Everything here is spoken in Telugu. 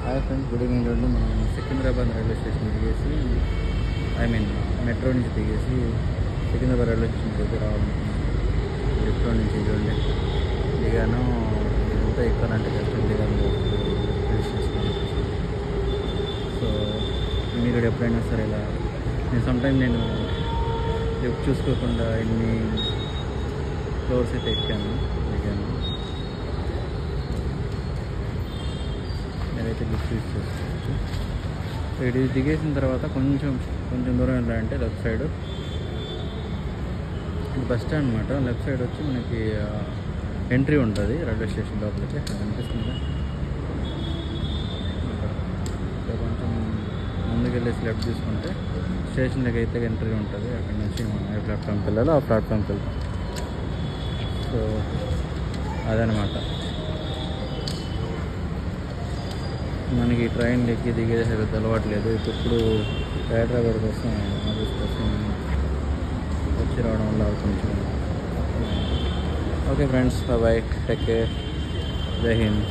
Hi friends, good evening. రోజు మనం సికింద్రాబాద్ రైల్వే స్టేషన్ దిగేసి మెట్రో నుంచి దిగేసి సికింద్రాబాద్ రైల్వే స్టేషన్కి అయితే రావాలనుకున్నాను. మెట్రో నుంచి చూడండి దిగాను. ఇదంతా ఎక్కాలంటే కష్టం, దిగాను రైల్వే స్టేషన్. సో మీరు ఎప్పుడైనా సరే ఇలా నేను లిఫ్ట్ చూసుకోకుండా ఇన్ని ఫ్లోర్స్ అయితే దిగాను. మీరైతే లిఫ్ట్ యూజ్ చేసుకోవచ్చు. సో ఇది దిగేసిన తర్వాత కొంచెం దూరం వెళ్ళాలంటే లెఫ్ట్ సైడ్ ఇది బస్ స్టాండ్ అనమాట. లెఫ్ట్ సైడ్ వచ్చి మనకి ఎంట్రీ ఉంటుంది రైల్వే స్టేషన్ లోపలికి. అనిపిస్తుంది కొంచెం ముందుకెళ్ళేసి లెఫ్ట్ తీసుకుంటే స్టేషన్లోకి అయితే ఎంట్రీ ఉంటుంది. అక్కడ నుంచి మనం ఏ ప్లాట్ఫామ్కి వెళ్ళాలో ఆ ప్లాట్ఫామ్కి వెళ్తాం. సో అదనమాట. మనకి ట్రైన్ ఎక్కి దిగేది పెద్ద అలవాట్లేదు. ఇప్పుడు హైదరాబాద్ కోసం ఆఫీస్ కోసం వచ్చి రావడం వల్ల కొంచెం. Okay friends, bye, take care, Jai Hind.